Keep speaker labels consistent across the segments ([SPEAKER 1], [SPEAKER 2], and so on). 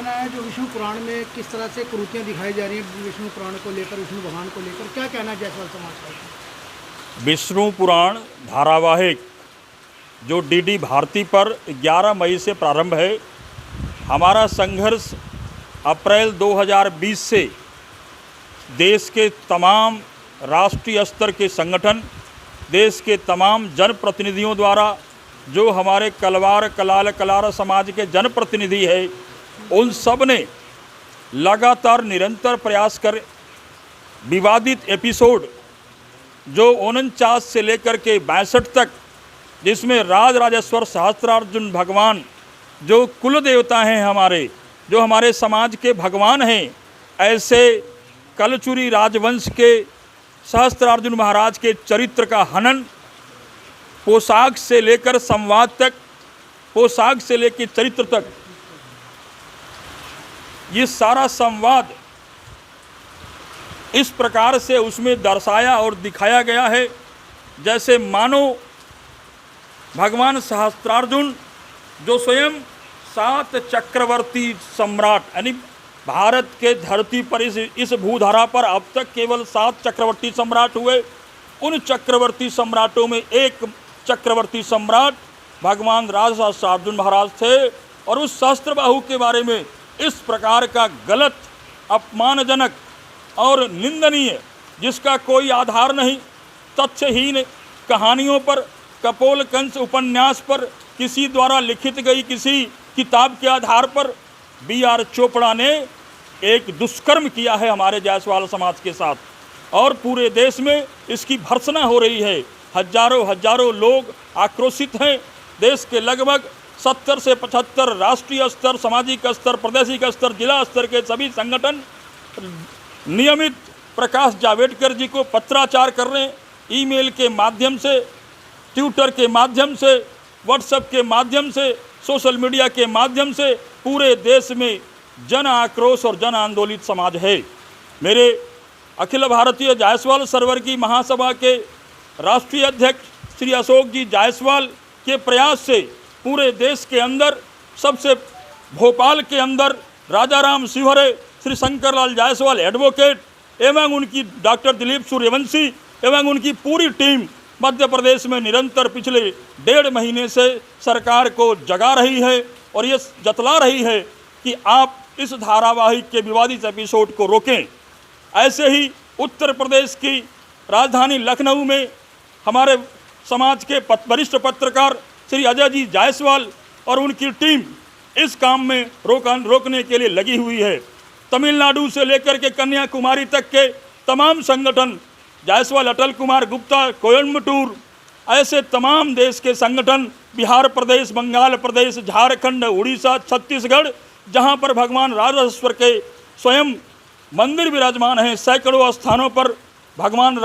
[SPEAKER 1] कहना है जो विष्णु पुराण में किस तरह से कुरीतियाँ दिखाई जा रही हैं विष्णु पुराण को लेकर, विष्णु भगवान को लेकर, क्या कहना है जायसवाल समाज का?
[SPEAKER 2] विष्णु पुराण धारावाहिक जो डीडी भारती पर 11 मई से प्रारंभ है। हमारा संघर्ष अप्रैल 2020 से देश के तमाम राष्ट्रीय स्तर के संगठन, देश के तमाम जनप्रतिनिधियों द्वारा, जो हमारे कलवार कलाल कलार समाज के जनप्रतिनिधि है, उन सब ने लगातार निरंतर प्रयास कर विवादित एपिसोड जो 49 से लेकर के 62 तक, जिसमें राज राजेश्वर सहस्त्रार्जुन भगवान जो कुल देवता हैं हमारे, जो हमारे समाज के भगवान हैं, ऐसे कलचुरी राजवंश के सहस्त्रार्जुन महाराज के चरित्र का हनन, पोशाक से लेकर संवाद तक, पोशाक से लेकर चरित्र तक, ये सारा संवाद इस प्रकार से उसमें दर्शाया और दिखाया गया है जैसे मानो भगवान सहस्त्रार्जुन जो स्वयं 7 चक्रवर्ती सम्राट, यानी भारत के धरती पर इस भूधारा पर अब तक केवल 7 चक्रवर्ती सम्राट हुए। उन चक्रवर्ती सम्राटों में एक चक्रवर्ती सम्राट भगवान राज सहस्त्रार्जुन महाराज थे। और उस सहस्त्रबाहु के बारे में इस प्रकार का गलत, अपमानजनक और निंदनीय, जिसका कोई आधार नहीं, तथ्यहीन कहानियों पर, कपोल कंस उपन्यास पर, किसी द्वारा लिखित गई किसी किताब के आधार पर B.R. चोपड़ा ने एक दुष्कर्म किया है हमारे जायसवाल समाज के साथ, और पूरे देश में इसकी भर्त्सना हो रही है। हजारों लोग आक्रोशित हैं। देश के लगभग 70 से 75 राष्ट्रीय स्तर, सामाजिक स्तर, प्रादेशिक स्तर, जिला स्तर के सभी संगठन नियमित प्रकाश जावड़ेकर जी को पत्राचार कर रहे हैं। ईमेल के माध्यम से, ट्विटर के माध्यम से, व्हाट्सएप के माध्यम से, सोशल मीडिया के माध्यम से पूरे देश में जन आक्रोश और जन आंदोलित समाज है। मेरे अखिल भारतीय जायसवाल सर्वर की महासभा के राष्ट्रीय अध्यक्ष श्री अशोक जी जायसवाल के प्रयास से पूरे देश के अंदर, सबसे भोपाल के अंदर राजाराम शिवहरे, श्री शंकरलाल जायसवाल एडवोकेट एवं उनकी डॉक्टर दिलीप सूर्यवंशी एवं उनकी पूरी टीम मध्य प्रदेश में निरंतर पिछले 1.5 महीने से सरकार को जगा रही है और ये जतला रही है कि आप इस धारावाहिक के विवादित एपिसोड को रोकें। ऐसे ही उत्तर प्रदेश की राजधानी लखनऊ में हमारे समाज के वरिष्ठ पत्रकार श्री अजय जी जायसवाल और उनकी टीम इस काम में रोकने के लिए लगी हुई है। तमिलनाडु से लेकर के कन्याकुमारी तक के तमाम संगठन, जायसवाल अटल कुमार गुप्ता, कोयम्बटूर, ऐसे तमाम देश के संगठन, बिहार प्रदेश, बंगाल प्रदेश, झारखंड, उड़ीसा, छत्तीसगढ़, जहां पर भगवान राजेश्वर के स्वयं मंदिर विराजमान हैं, सैकड़ों स्थानों पर भगवान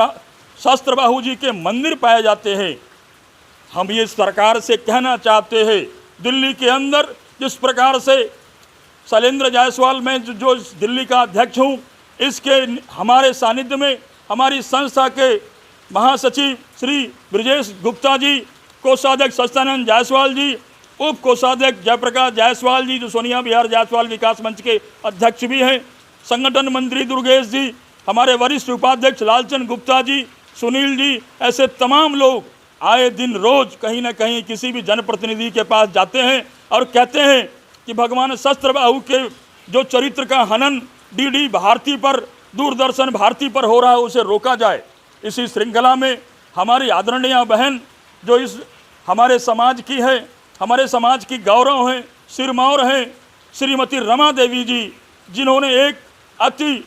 [SPEAKER 2] सहस्त्रबाहु जी के मंदिर पाए जाते हैं। हम ये सरकार से कहना चाहते हैं, दिल्ली के अंदर जिस प्रकार से शैलेंद्र जायसवाल, मैं जो दिल्ली का अध्यक्ष हूँ, इसके हमारे सानिध्य में हमारी संस्था के महासचिव श्री ब्रिजेश गुप्ता जी, कोषाध्यक्ष सत्यानंद जायसवाल जी, उप कोषाध्यक्ष जयप्रकाश जायसवाल जी जो सोनिया बिहार जायसवाल विकास मंच के अध्यक्ष भी हैं, संगठन मंत्री दुर्गेश जी, हमारे वरिष्ठ उपाध्यक्ष लालचंद गुप्ता जी, सुनील जी, ऐसे तमाम लोग आए दिन रोज कहीं ना कहीं किसी भी जनप्रतिनिधि के पास जाते हैं और कहते हैं कि भगवान सहस्त्रबाहु के जो चरित्र का हनन डीडी भारती पर, दूरदर्शन भारती पर हो रहा है, उसे रोका जाए। इसी श्रृंखला में हमारी आदरणीय बहन जो इस हमारे समाज की है, हमारे समाज की गौरव हैं, सिरमौर हैं, श्रीमती रमा देवी जी, जिन्होंने एक अति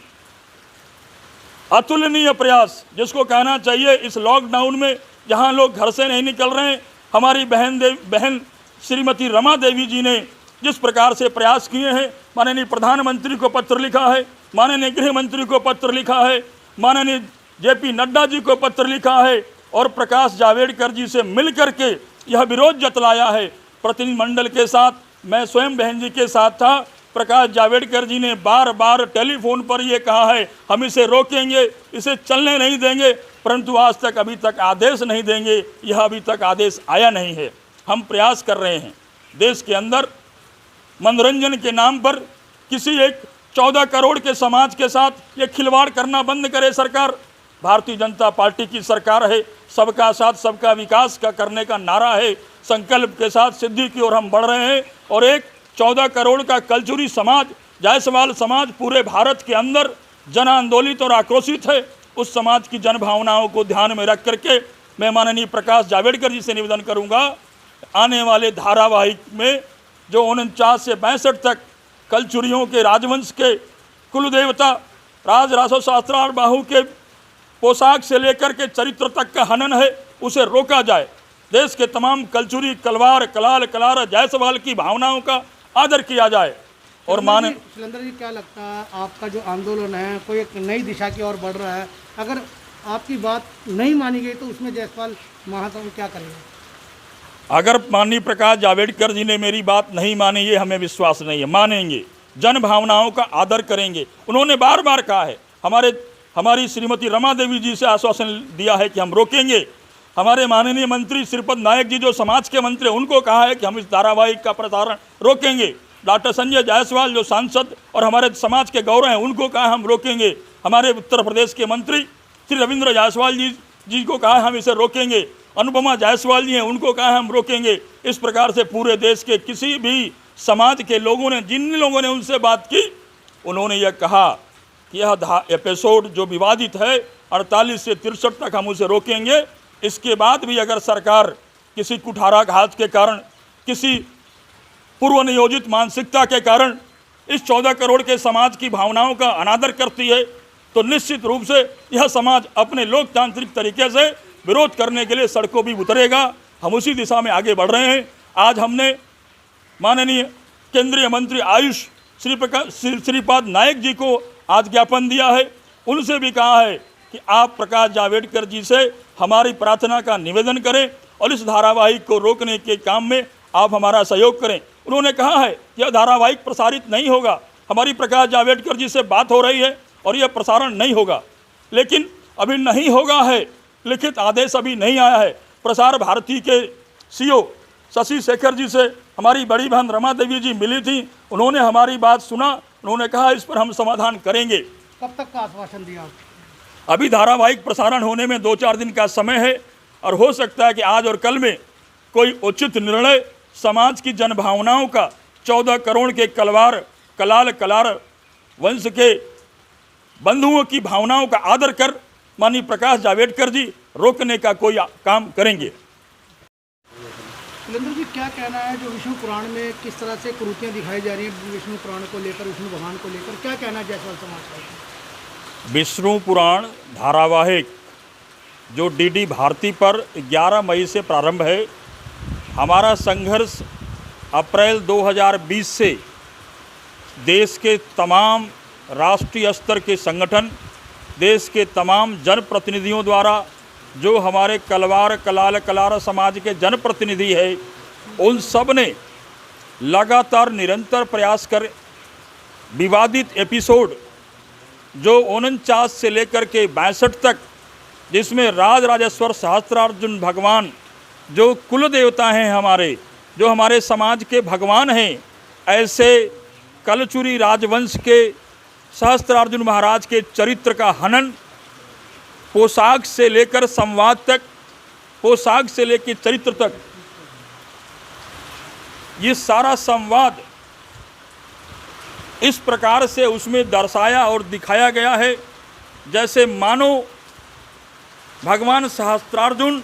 [SPEAKER 2] अतुलनीय प्रयास, जिसको कहना चाहिए इस लॉकडाउन में जहां लोग घर से नहीं निकल रहे हैं, हमारी बहन श्रीमती रमा देवी जी ने जिस प्रकार से प्रयास किए हैं, माननीय प्रधानमंत्री को पत्र लिखा है, माननीय गृह मंत्री को पत्र लिखा है, माननीय JP नड्डा जी को पत्र लिखा है और प्रकाश जावड़ेकर जी से मिल करके यह विरोध जतलाया है। प्रतिनिधिमंडल के साथ मैं स्वयं बहन जी के साथ था। प्रकाश जावड़ेकर जी ने बार बार टेलीफोन पर ये कहा है हम इसे रोकेंगे, इसे चलने नहीं देंगे, परंतु आज तक अभी तक आदेश नहीं देंगे। यह अभी तक आदेश आया नहीं है। हम प्रयास कर रहे हैं देश के अंदर मनोरंजन के नाम पर किसी एक 14 करोड़ के समाज के साथ ये खिलवाड़ करना बंद करे सरकार। भारतीय जनता पार्टी की सरकार है, सबका साथ सबका विकास का करने का नारा है, संकल्प के साथ सिद्धि की ओर हम बढ़ रहे हैं। और एक 14 करोड़ का कलचुरी समाज, जायसवाल समाज पूरे भारत के अंदर जन आंदोलित और आक्रोशित है। उस समाज की जन भावनाओं को ध्यान में रख करके मैं माननीय प्रकाश जावड़ेकर जी से निवेदन करूंगा, आने वाले धारावाहिक में जो 49 से 62 तक कलचुरियों के राजवंश के कुलदेवता राज रासो शास्त्रार्थ बाहु के पोशाक से लेकर के चरित्र तक का हनन है, उसे रोका जाए। देश के तमाम कलचुरी, कलवार, कलाल, कलार, जायसवाल की भावनाओं का आदर किया जाए। और
[SPEAKER 1] सिलेंडर जी, क्या लगता है आपका जो आंदोलन है कोई एक नई दिशा की ओर बढ़ रहा है, अगर आपकी बात नहीं मानी गई तो उसमें जायसवाल महासंघ क्या करेगा?
[SPEAKER 2] अगर माननीय प्रकाश जावड़ेकर जी ने मेरी बात नहीं मानी, ये हमें विश्वास नहीं है, मानेंगे, जन भावनाओं का आदर करेंगे। उन्होंने बार बार कहा है, हमारी श्रीमती रमा देवी जी से आश्वासन दिया है कि हम रोकेंगे। हमारे माननीय मंत्री श्रीपद नायक जी जो समाज के मंत्री, उनको कहा है कि हम इस धारावाहिक का प्रसारण रोकेंगे। डॉक्टर संजय जायसवाल जो सांसद और हमारे समाज के गौरव हैं, उनको कहा हम रोकेंगे। हमारे उत्तर प्रदेश के मंत्री श्री रविंद्र जायसवाल जी को कहा हम इसे रोकेंगे। अनुपमा जायसवाल जी हैं, उनको कहा हम रोकेंगे। इस प्रकार से पूरे देश के किसी भी समाज के लोगों ने, जिन लोगों ने उनसे बात की, उन्होंने यह कहा कि यह एपिसोड जो विवादित है 48 से 63 तक हम उसे रोकेंगे। इसके बाद भी अगर सरकार किसी कुठाराघात के कारण, किसी पूर्व नियोजित मानसिकता के कारण इस 14 करोड़ के समाज की भावनाओं का अनादर करती है, तो निश्चित रूप से यह समाज अपने लोकतांत्रिक तरीके से विरोध करने के लिए सड़कों भी उतरेगा। हम उसी दिशा में आगे बढ़ रहे हैं। आज हमने माननीय केंद्रीय मंत्री आयुष श्रीपद नायक जी को आज ज्ञापन दिया है। उनसे भी कहा है कि आप प्रकाश जावड़ेकर जी से हमारी प्रार्थना का निवेदन करें और इस धारावाहिक को रोकने के काम में आप हमारा सहयोग करें। उन्होंने कहा है यह धारावाहिक प्रसारित नहीं होगा। हमारी प्रकाश जावड़ेकर जी से बात हो रही है और यह प्रसारण नहीं होगा, लेकिन अभी नहीं होगा है, लिखित आदेश अभी नहीं आया है। प्रसार भारती के सीईओ शशि शेखर जी से हमारी बड़ी बहन रमा देवी जी मिली थी, उन्होंने हमारी बात सुना, उन्होंने कहा इस पर हम समाधान करेंगे।
[SPEAKER 1] कब तक का आश्वासन दिया?
[SPEAKER 2] अभी धारावाहिक प्रसारण होने में 2-4 दिन का समय है और हो सकता है कि आज और कल में कोई उचित निर्णय समाज की जन भावनाओं का, 14 करोड़ के कलवार, कलाल, कलार वंश के बंधुओं की भावनाओं का आदर कर माननीय प्रकाश जावड़ेकर जी रोकने का कोई काम करेंगे।
[SPEAKER 1] सुरेंद्र जी, क्या कहना है जो विष्णु पुराण में किस तरह से कुरीतियाँ दिखाई जा रही हैं विष्णु पुराण को लेकर, विष्णु भगवान को लेकर, क्या कहना है जायसवाल समाज का?
[SPEAKER 2] विष्णु पुराण धारावाहिक जो डीडी भारती पर 11 मई से प्रारंभ है, हमारा संघर्ष अप्रैल 2020 से देश के तमाम राष्ट्रीय स्तर के संगठन, देश के तमाम जनप्रतिनिधियों द्वारा, जो हमारे कलवार, कलाल, कलार समाज के जनप्रतिनिधि है, उन सब ने लगातार निरंतर प्रयास कर विवादित एपिसोड जो 49 से लेकर के 62 तक, जिसमें राज राजेश्वर सहस्त्रार्जुन भगवान जो कुल देवता हैं हमारे, जो हमारे समाज के भगवान हैं, ऐसे कलचुरी राजवंश के सहस्त्रार्जुन महाराज के चरित्र का हनन, पोशाक से लेकर संवाद तक, पोशाक से लेकर चरित्र तक, ये सारा संवाद इस प्रकार से उसमें दर्शाया और दिखाया गया है जैसे मानो भगवान सहस्त्रार्जुन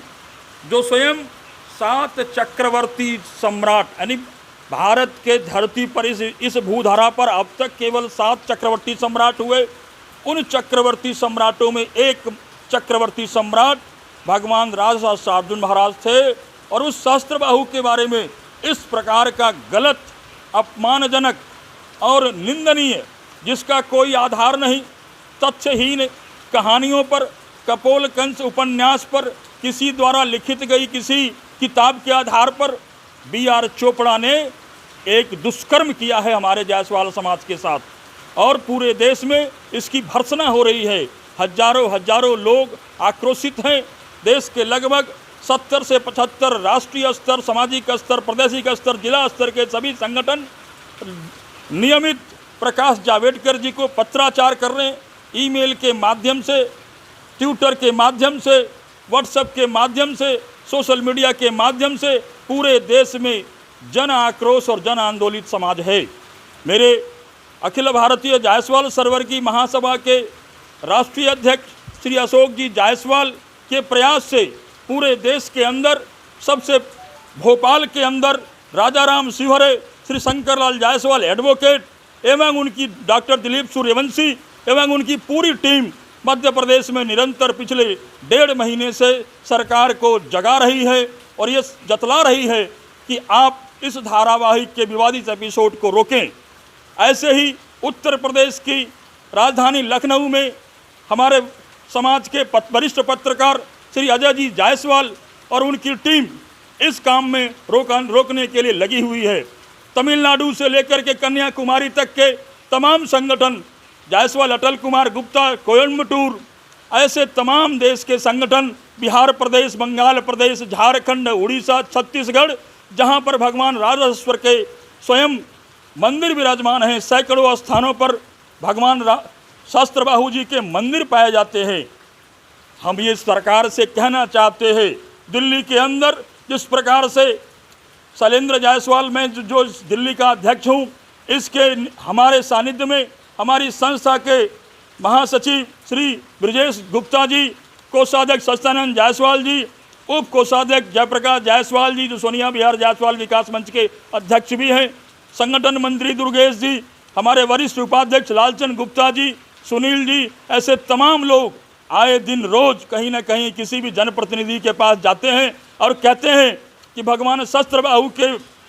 [SPEAKER 2] जो स्वयं 7 चक्रवर्ती सम्राट, यानी भारत के धरती पर इस भूधारा पर अब तक केवल 7 चक्रवर्ती सम्राट हुए। उन चक्रवर्ती सम्राटों में एक चक्रवर्ती सम्राट भगवान राज सहस्त्रार्जुन महाराज थे। और उस सहस्त्रबाहु के बारे में इस प्रकार का गलत, अपमानजनक और निंदनीय, जिसका कोई आधार नहीं, तथ्यहीन कहानियों पर, कपोल कंस उपन्यास पर, किसी द्वारा लिखित गई किसी किताब के आधार पर B.R. चोपड़ा ने एक दुष्कर्म किया है हमारे जायसवाल समाज के साथ, और पूरे देश में इसकी भर्त्सना हो रही है। हजारों लोग आक्रोशित हैं। देश के लगभग 70 से 75 राष्ट्रीय स्तर, सामाजिक स्तर, प्रादेशिक स्तर, जिला स्तर के सभी संगठन नियमित प्रकाश जावड़ेकर जी को पत्राचार कर रहे हैं, ईमेल के माध्यम से, ट्विटर के माध्यम से, व्हाट्सएप के माध्यम से, सोशल मीडिया के माध्यम से पूरे देश में जन आक्रोश और जन आंदोलित समाज है। मेरे अखिल भारतीय जायसवाल सरवर्गी महासभा के राष्ट्रीय अध्यक्ष श्री अशोक जी जायसवाल के प्रयास से पूरे देश के अंदर, सबसे भोपाल के अंदर राजाराम शिवहरे, श्री शंकरलाल जायसवाल एडवोकेट एवं उनकी डॉक्टर दिलीप सूर्यवंशी एवं उनकी पूरी टीम मध्य प्रदेश में निरंतर पिछले 1.5 महीने से सरकार को जगा रही है और ये जतला रही है कि आप इस धारावाहिक के विवादित एपिसोड को रोकें। ऐसे ही उत्तर प्रदेश की राजधानी लखनऊ में हमारे समाज के वरिष्ठ पत्रकार श्री अजय जी जायसवाल और उनकी टीम इस काम में रोकने के लिए लगी हुई है। तमिलनाडु से लेकर के कन्याकुमारी तक के तमाम संगठन, जायसवाल अटल कुमार गुप्ता कोयम्बटूर, ऐसे तमाम देश के संगठन, बिहार प्रदेश, बंगाल प्रदेश, झारखंड, उड़ीसा, छत्तीसगढ़, जहां पर भगवान राजेश्वर के स्वयं मंदिर विराजमान हैं, सैकड़ों स्थानों पर भगवान सहस्त्रबाहु जी के मंदिर पाए जाते हैं। हम ये सरकार से कहना चाहते हैं, दिल्ली के अंदर जिस प्रकार से शैलेंद्र जायसवाल, मैं जो दिल्ली का अध्यक्ष हूँ, इसके हमारे सानिध्य में हमारी संस्था के महासचिव श्री ब्रिजेश गुप्ता जी, कोषाध्यक्ष सत्यानंद जायसवाल जी, उप कोषाध्यक्ष जयप्रकाश जायसवाल जी जो सोनिया बिहार जायसवाल विकास मंच के अध्यक्ष भी हैं, संगठन मंत्री दुर्गेश जी, हमारे वरिष्ठ उपाध्यक्ष लालचंद गुप्ता जी, सुनील जी, ऐसे तमाम लोग आए दिन रोज कहीं ना कहीं किसी भी जनप्रतिनिधि के पास जाते हैं और कहते हैं कि भगवान सहस्त्रबाहु के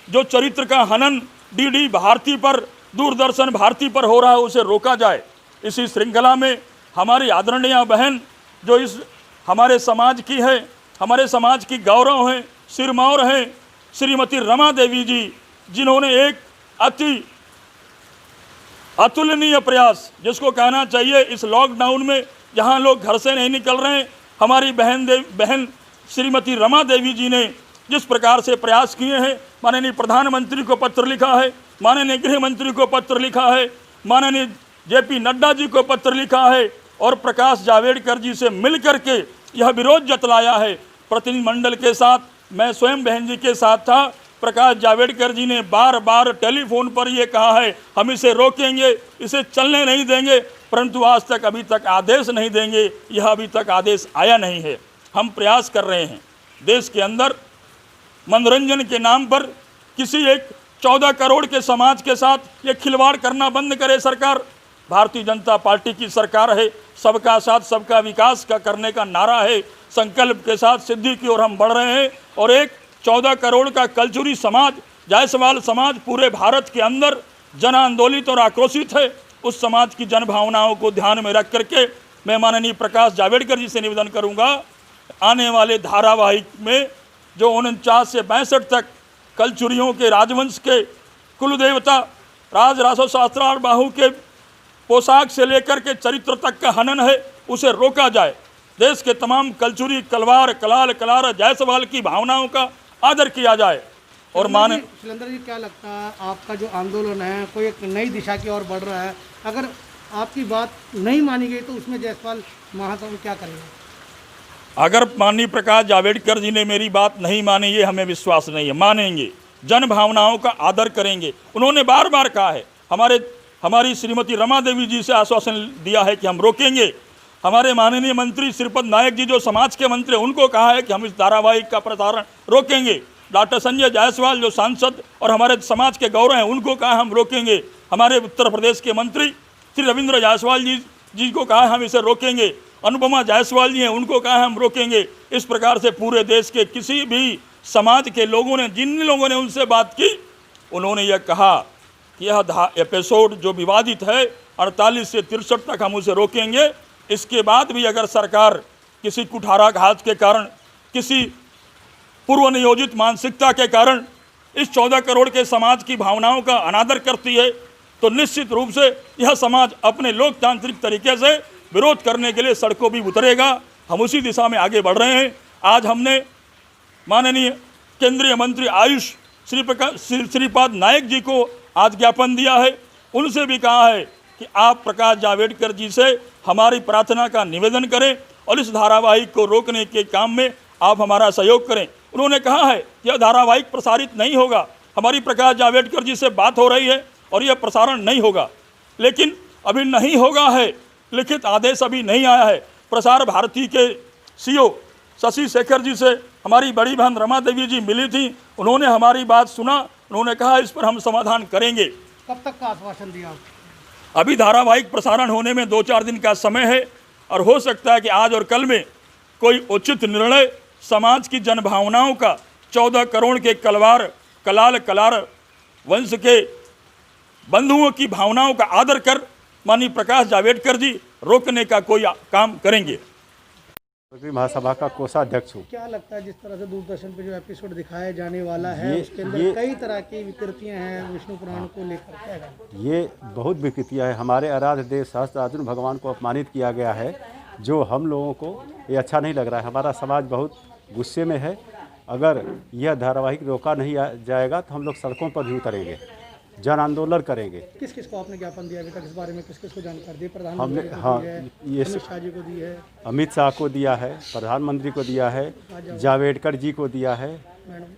[SPEAKER 2] जो चरित्र का हनन डीडी भारती पर, दूरदर्शन भारती पर हो रहा है, उसे रोका जाए। इसी श्रृंखला में हमारी आदरणीय बहन जो इस हमारे समाज की है, हमारे समाज की गौरव हैं, सिरमौर हैं, श्रीमती रमा देवी जी, जिन्होंने एक अति अतुलनीय प्रयास, जिसको कहना चाहिए इस लॉकडाउन में जहां लोग घर से नहीं निकल रहे हैं, हमारी बहन श्रीमती रमा देवी जी ने जिस प्रकार से प्रयास किए हैं, माननीय प्रधानमंत्री को पत्र लिखा है, माननीय गृह मंत्री को पत्र लिखा है, माननीय जेपी नड्डा जी को पत्र लिखा है और प्रकाश जावड़ेकर जी से मिल करके यह विरोध जतलाया है। प्रतिनिधिमंडल के साथ मैं स्वयं बहन जी के साथ था। प्रकाश जावड़ेकर जी ने बार बार टेलीफोन पर ये कहा है हम इसे रोकेंगे, इसे चलने नहीं देंगे, परंतु आज तक अभी तक आदेश नहीं देंगे, यह अभी तक आदेश आया नहीं है। हम प्रयास कर रहे हैं देश के अंदर मनोरंजन के नाम पर किसी एक 14 करोड़ के समाज के साथ ये खिलवाड़ करना बंद करे सरकार। भारतीय जनता पार्टी की सरकार है, सबका साथ सबका विकास का करने का नारा है, संकल्प के साथ सिद्धि की ओर हम बढ़ रहे हैं और एक 14 करोड़ का कलचुरी समाज, जायसवाल समाज पूरे भारत के अंदर जन आंदोलित और आक्रोशित है। उस समाज की जन भावनाओं को ध्यान में रख करके मैं माननीय प्रकाश जावड़ेकर जी से निवेदन करूंगा, आने वाले धारावाहिक में जो 49 से 62 तक कलचुरियों के राजवंश के कुलदेवता राजरासो सहस्त्रारबाहु के पोशाक से लेकर के चरित्र तक का हनन है, उसे रोका जाए। देश के तमाम कलचुरी, कलवार, कलाल, कलार, जायसवाल की भावनाओं का आदर किया जाए। और
[SPEAKER 1] शैलेंद्र जी, क्या लगता है आपका जो आंदोलन है कोई एक नई दिशा की ओर बढ़ रहा है, अगर आपकी बात नहीं मानी गई तो उसमें जायसवाल महासभा क्या करेगा?
[SPEAKER 2] अगर माननीय प्रकाश जावड़ेकर जी ने मेरी बात नहीं मानी, ये हमें विश्वास नहीं है, मानेंगे, जन भावनाओं का आदर करेंगे। उन्होंने बार बार कहा है, हमारी श्रीमती रमा देवी जी से आश्वासन दिया है कि हम रोकेंगे। हमारे माननीय मंत्री श्रीपद नायक जी जो समाज के मंत्री, उनको कहा है कि हम इस धारावाहिक का प्रसारण रोकेंगे। डॉक्टर संजय जायसवाल जो सांसद और हमारे समाज के गौरव हैं, उनको कहा हम रोकेंगे। हमारे उत्तर प्रदेश के मंत्री श्री रविंद्र जायसवाल जी को कहा हम इसे रोकेंगे। अनुपमा जायसवाल जी हैं, उनको कहा हम रोकेंगे। इस प्रकार से पूरे देश के किसी भी समाज के लोगों ने, जिन लोगों ने उनसे बात की, उन्होंने यह कहा कि यह एपिसोड जो विवादित है 48 से 63 तक हम उसे रोकेंगे। इसके बाद भी अगर सरकार किसी कुठाराघात के कारण, किसी पूर्व नियोजित मानसिकता के कारण इस 14 करोड़ के समाज की भावनाओं का अनादर करती है, तो निश्चित रूप से यह समाज अपने लोकतांत्रिक तरीके से विरोध करने के लिए सड़कों भी उतरेगा। हम उसी दिशा में आगे बढ़ रहे हैं। आज हमने माननीय केंद्रीय मंत्री आयुष श्रीपद नायक जी को आज ज्ञापन दिया है उनसे भी कहा है कि आप प्रकाश जावड़ेकर जी से हमारी प्रार्थना का निवेदन करें और इस धारावाहिक को रोकने के काम में आप हमारा सहयोग करें। उन्होंने कहा है यह धारावाहिक प्रसारित नहीं होगा। हमारी प्रकाश जावड़ेकर जी से बात हो रही है और यह प्रसारण नहीं होगा, लेकिन अभी नहीं होगा है, लिखित आदेश अभी नहीं आया है। प्रसार भारती के CEO शशि शेखर जी से हमारी बड़ी बहन रमा देवी जी मिली थी, उन्होंने हमारी बात सुना, उन्होंने कहा इस पर हम समाधान करेंगे।
[SPEAKER 1] कब तक का आश्वासन दिया आपने?
[SPEAKER 2] अभी धारावाहिक प्रसारण होने में 2-4 दिन का समय है और हो सकता है कि आज और कल में कोई उचित निर्णय समाज की जनभावनाओं का 14 करोड़ के कलार वंश के बंधुओं की भावनाओं का आदर कर माननीय प्रकाश जावड़ेकर जी रोकने का कोई काम करेंगे।
[SPEAKER 3] महासभा का कोषाध्यक्ष हूँ।
[SPEAKER 1] क्या लगता है जिस तरह से दूरदर्शन पे जो एपिसोड दिखाया जाने वाला है उसके अंदर कई तरह की विकृतियां हैं विष्णु पुराण को लेकर, क्या है?
[SPEAKER 3] ये बहुत विकृतियाँ है। हमारे आराध्य देव सहस्त्रार्जुन भगवान को अपमानित किया गया है, जो हम लोगों को ये अच्छा नहीं लग रहा है। हमारा समाज बहुत गुस्से में है। अगर यह धारावाहिक रोका नहीं जाएगा तो हम लोग सड़कों पर भी उतरेंगे, जन आंदोलन करेंगे।
[SPEAKER 1] किस किस को आपने ज्ञापन दिया अभी तक इस बारे में? किस किस को जानकारी दी?
[SPEAKER 3] हमने
[SPEAKER 1] अमित शाह जी को दी है,
[SPEAKER 3] अमित शाह को दिया है, प्रधानमंत्री को दिया है, जावड़ेकर जी को दिया है,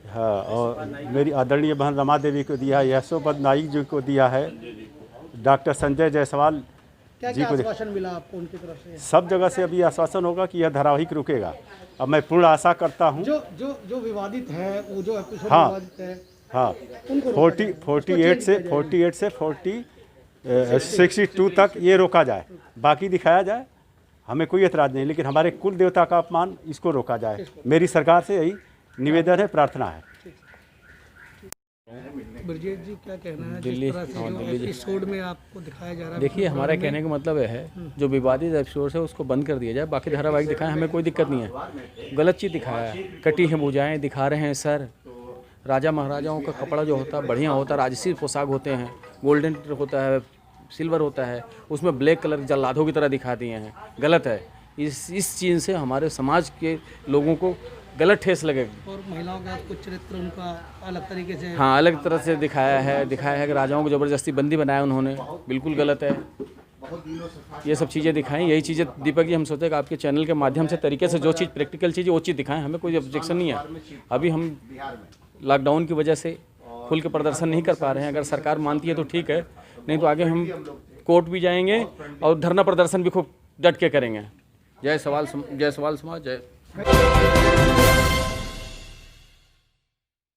[SPEAKER 3] हाँ, और मेरी आदरणीय बहन रमा देवी को दिया है, यशोपत नाइक जी को दिया है, डॉक्टर संजय जायसवाल जी को।
[SPEAKER 1] आश्वासन मिला आपको उनकी तरफ से?
[SPEAKER 3] सब जगह से अभी आश्वासन होगा कि यह धारावाहिक रुकेगा। अब मैं पूर्ण आशा करता हूँ।
[SPEAKER 1] जो विवादित है, वो जो एपिसोड
[SPEAKER 3] हाँ,
[SPEAKER 1] विवादित है,
[SPEAKER 3] हाँ, 48 से 62 तक ये रोका जाए, बाकी दिखाया जाए, हमें कोई एतराज़ नहीं, लेकिन हमारे कुल देवता का अपमान इसको रोका जाए। मेरी सरकार से यही निवेदन है, प्रार्थना है।
[SPEAKER 1] ब्रजेश जी क्या कहना है जिस तरह से जो एपिसोड में आपको दिखाया जा रहा है?
[SPEAKER 4] देखिए, हमारा कहने का मतलब है जो विवादित एपिसोड है उसको बंद कर दिया जाए, बाकी धारावाहिक दिखाएं, हमें कोई दिक्कत नहीं है। गलत चीज़ दिखाया है, कटी है भुजाएं दिखा रहे हैं सर। राजा महाराजाओं का कपड़ा जो होता है बढ़िया होता है, राजसी पोशाक होते हैं, गोल्डन होता है, सिल्वर होता है, उसमें ब्लैक कलर जल्लादों की तरह दिखा दिए हैं। गलत है। इस चीज़ से हमारे समाज के लोगों को गलत ठेस लगेगा। और
[SPEAKER 1] महिलाओं का कुछ चरित्र उनका अलग तरीके से,
[SPEAKER 4] हाँ, अलग तरह से दिखाया है कि राजाओं को ज़बरदस्ती बंदी बनाया उन्होंने, बिल्कुल गलत है। ये सब चीज़ें दिखाएं, यही चीज़ें दीपक जी हम सोचते हैं कि आपके चैनल के माध्यम से तरीके से जो चीज़ प्रैक्टिकल चीज़ वो चीज़ दिखाएं, हमें कोई ऑब्जेक्शन नहीं है। अभी हम लॉकडाउन की वजह से खुल के प्रदर्शन नहीं कर पा रहे हैं। अगर सरकार मानती है तो ठीक है, नहीं तो आगे हम कोर्ट भी जाएंगे और धरना प्रदर्शन भी खूब डट के करेंगे। जय सवाल समाज, जय।